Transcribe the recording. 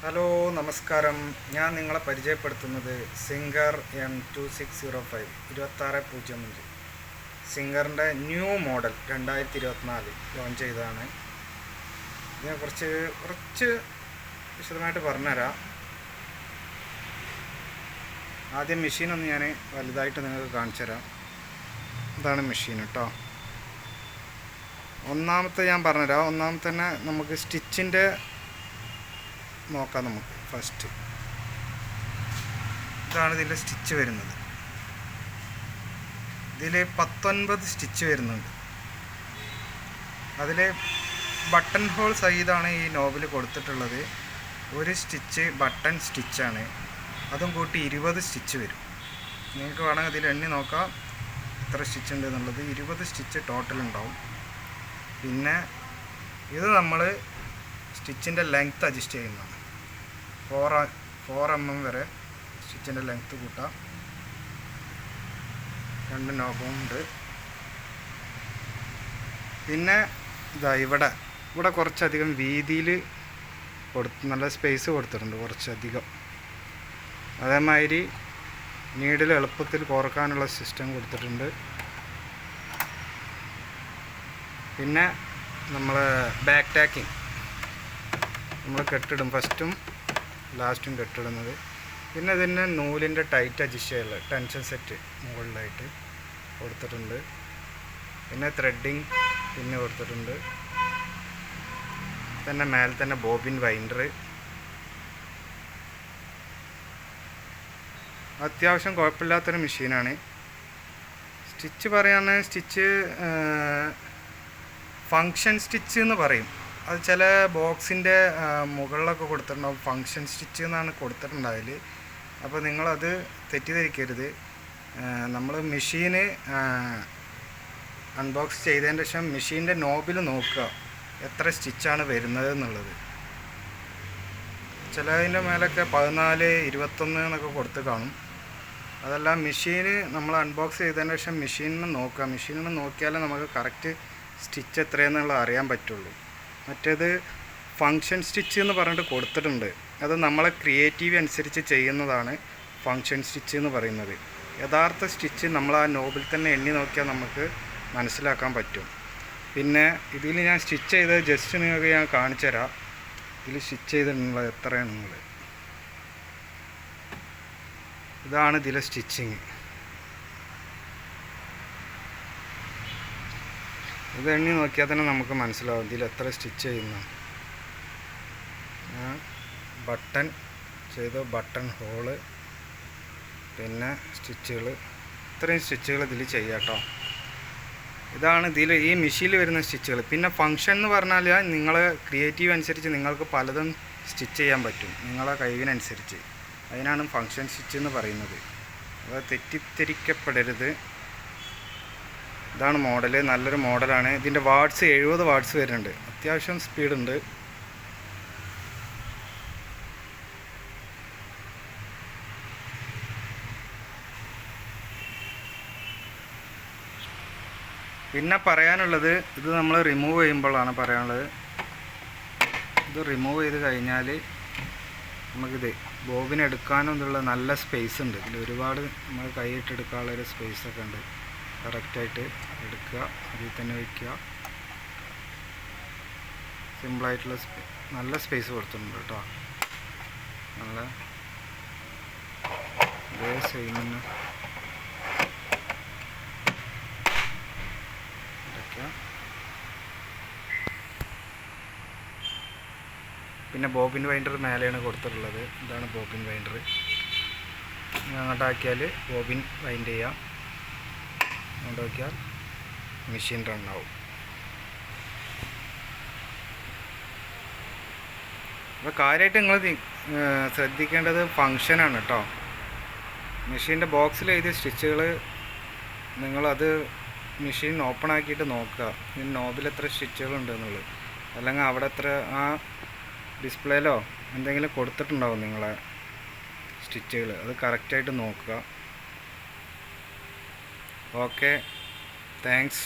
Hello നമസ്കാരം. ഞാൻ നിങ്ങളെ പരിചയപ്പെടുത്തുന്നത് സിംഗർ M2605 2605 സിംഗറിൻ്റെ ന്യൂ മോഡൽ 2024 ലോഞ്ച് ചെയ്തതാണ്. ഇതിനെക്കുറിച്ച് കുറച്ച് വിശദമായിട്ട് പറഞ്ഞുതരാം. ആദ്യം മെഷീനൊന്ന് ഞാൻ വലുതായിട്ട് നിങ്ങൾക്ക് കാണിച്ചു തരാം. ഇതാണ് മെഷീൻ കേട്ടോ. ഒന്നാമത്തെ ഞാൻ പറഞ്ഞുതരാം. ഒന്നാമത്തെ തന്നെ നമുക്ക് സ്റ്റിച്ചിൻ്റെ നോക്കാം. നമുക്ക് ഫസ്റ്റ് ഇതാണ് ഇതിൻ്റെ സ്റ്റിച്ച് വരുന്നത്. ഇതിൽ 19 സ്റ്റിച്ച് വരുന്നുണ്ട്. അതിൽ ബട്ടൺ ഹോൾ സഹിതമാണ് ഈ നോബിൽ കൊടുത്തിട്ടുള്ളത്. ഒരു സ്റ്റിച്ച് ബട്ടൺ സ്റ്റിച്ചാണ്. അതും കൂട്ടി 20 സ്റ്റിച്ച് വരും. നിങ്ങൾക്ക് വേണമെങ്കിൽ ഇതിൽ എണ്ണി നോക്കാം എത്ര സ്റ്റിച്ച് ഉണ്ട് എന്നുള്ളത്. 20 സ്റ്റിച്ച് ടോട്ടൽ ഉണ്ടാവും. പിന്നെ ഇത് നമ്മൾ സ്റ്റിച്ചിൻ്റെ ലെങ്ത്ത് അഡ്ജസ്റ്റ് ചെയ്യുന്നതാണ്. 4 mm വരെ സ്റ്റിച്ചിൻ്റെ ലെങ്ത്ത് കൂട്ടാം. 2 നോബും ഉണ്ട്. പിന്നെ ഇതാ ഇവിടെ കുറച്ചധികം വീതിയിൽ നല്ല സ്പേസ് കൊടുത്തിട്ടുണ്ട്, കുറച്ചധികം. അതേമാതിരി നീഡിൽ എളുപ്പത്തിൽ കോർക്കാനുള്ള സിസ്റ്റം കൊടുത്തിട്ടുണ്ട്. പിന്നെ നമ്മൾ ബാക്ക് ടാക്കിങ് നമ്മൾ കെട്ടിടും, ഫസ്റ്റും ലാസ്റ്റും കെട്ടിടുന്നത്. പിന്നെ ഇതിന് നൂലിൻ്റെ ടൈറ്റ് അഡ്ജസ്റ്റ് ചെയ്യാനുള്ള ടെൻഷൻ സെറ്റ് മുകളിലായിട്ട് കൊടുത്തിട്ടുണ്ട്. പിന്നെ ത്രെഡിങ് പിന്നെ കൊടുത്തിട്ടുണ്ട്. തന്നെ മേലെ തന്നെ ബോബിൻ വൈൻഡർ. അത്യാവശ്യം കുഴപ്പമില്ലാത്തൊരു മെഷീനാണ്. സ്റ്റിച്ച് പറയുകയാണെങ്കിൽ സ്റ്റിച്ച് ഫങ്ഷൻ സ്റ്റിച്ച് എന്ന് പറയും. അത് ചില ബോക്സിൻ്റെ മുകളിലൊക്കെ കൊടുത്തിട്ടുണ്ടാവും. ഫങ്ഷൻ സ്റ്റിച്ച് എന്നാണ് കൊടുത്തിട്ടുണ്ടാവില്ല. അപ്പോൾ നിങ്ങളത് തെറ്റിദ്ധരിക്കരുത്. നമ്മൾ മെഷീന് അൺബോക്സ് ചെയ്തതിന് ശേഷം മെഷീൻ്റെ നോബിൽ നോക്കുക എത്ര സ്റ്റിച്ചാണ് വരുന്നത് എന്നുള്ളത്. ചിലതിൻ്റെ മേലൊക്കെ 14, 21 എന്നൊക്കെ കൊടുത്ത് കാണും. അതെല്ലാം മെഷീന് നമ്മൾ അൺബോക്സ് ചെയ്തതിന് ശേഷം മെഷീനിൽ നോക്കുക. മെഷീനിൽ നോക്കിയാലേ നമുക്ക് കറക്റ്റ് സ്റ്റിച്ച് എത്രയെന്നുള്ളത് അറിയാൻ പറ്റുള്ളൂ. മറ്റേത് ഫങ്ഷൻ സ്റ്റിച്ച് എന്ന് പറഞ്ഞിട്ട് കൊടുത്തിട്ടുണ്ട്. അത് നമ്മളെ ക്രിയേറ്റീവ് അനുസരിച്ച് ചെയ്യുന്നതാണ് ഫങ്ഷൻ സ്റ്റിച്ച് എന്ന് പറയുന്നത്. യഥാർത്ഥ സ്റ്റിച്ച് നമ്മൾ ആ നോബിൽ തന്നെ എണ്ണി നോക്കിയാൽ നമുക്ക് മനസ്സിലാക്കാൻ പറ്റും. പിന്നെ ഇതിൽ ഞാൻ സ്റ്റിച്ച് ചെയ്തത് ജസ്റ്റ് നിങ്ങൾക്ക് ഞാൻ കാണിച്ചു തരാം. ഇതിൽ സ്റ്റിച്ച് ചെയ്തിട്ടുള്ളത് എത്രയാണ് നിങ്ങൾ. ഇതാണ് ഇതിലെ സ്റ്റിച്ചിങ്. ഇത് എണ്ണി നോക്കിയാൽ തന്നെ നമുക്ക് മനസ്സിലാവും ഇതിൽ എത്ര സ്റ്റിച്ച് ചെയ്യുന്നു. ബട്ടൺ ചെയ്തു, ബട്ടൺ ഹോള്, പിന്നെ സ്റ്റിച്ചുകൾ, ഇത്രയും സ്റ്റിച്ചുകൾ ഇതിൽ ചെയ്യാം കേട്ടോ. ഇതാണ് ഇതിൽ ഈ മെഷീനിൽ വരുന്ന സ്റ്റിച്ചുകൾ. പിന്നെ ഫങ്ഷൻ എന്ന് പറഞ്ഞാൽ നിങ്ങളെ ക്രിയേറ്റീവ് അനുസരിച്ച് നിങ്ങൾക്ക് പലതും സ്റ്റിച്ച് ചെയ്യാൻ പറ്റും, നിങ്ങളെ കഴിവിനനുസരിച്ച്. അതിനാണ് ഫങ്ഷൻ സ്റ്റിച്ച് എന്ന് പറയുന്നത്. അത് തെറ്റിദ്ധരിക്കപ്പെടരുത്. ഇതാണ് മോഡൽ. നല്ലൊരു മോഡലാണ്. ഇതിൻ്റെ വാട്ട്സ് 70 വാട്ട്സ് വരുന്നുണ്ട്. അത്യാവശ്യം സ്പീഡുണ്ട്. പിന്നെ പറയാനുള്ളത്, ഇത് നമ്മൾ റിമൂവ് ചെയ്യുമ്പോഴാണ് പറയാനുള്ളത്. ഇത് റിമൂവ് ചെയ്ത് കഴിഞ്ഞാൽ നമുക്കിത് ബോബിന് എടുക്കാനും ഇതുള്ള നല്ല സ്പേസ് ഉണ്ട്. ഇതിൽ ഒരുപാട് നമുക്ക് കൈയിട്ടെടുക്കാനുള്ളൊരു സ്പേസൊക്കെ ഉണ്ട്. കറക്റ്റായിട്ട് എടുക്കുക, അതിൽ തന്നെ വയ്ക്കുക. സിമ്പിളായിട്ടുള്ള നല്ല സ്പേസ് കൊടുത്തിട്ടുണ്ട് കേട്ടോ. നല്ല ഇതേ സെയിം തന്നെ എടുക്കുക. പിന്നെ ബോബിൻ വൈൻഡർ മേലെയാണ് കൊടുത്തിട്ടുള്ളത്. ഇതാണ് ബോബിൻ വൈൻഡർ. അങ്ങോട്ടാക്കിയാൽ ബോബിൻ വൈൻഡ് ചെയ്യാം. നോക്കിയാൽ മെഷീൻ റണ്ണാവും. അപ്പോൾ കാര്യമായിട്ട് നിങ്ങൾ ശ്രദ്ധിക്കേണ്ടത് ഫങ്ഷനാണ് കേട്ടോ. മെഷീൻ്റെ ബോക്സിൽ എഴുതിയ സ്റ്റിച്ചുകൾ നിങ്ങളത് മെഷീൻ ഓപ്പൺ ആക്കിയിട്ട് നോക്കുക, ഇതിന് നോബിൽ എത്ര സ്റ്റിച്ചുകളുണ്ട് എന്നുള്ളത്. അല്ലെങ്കിൽ അവിടെ എത്ര ആ ഡിസ്പ്ലേയിലോ എന്തെങ്കിലും കൊടുത്തിട്ടുണ്ടാവും നിങ്ങളെ സ്റ്റിച്ചുകൾ. അത് കറക്റ്റായിട്ട് നോക്കുക. Okay, thanks.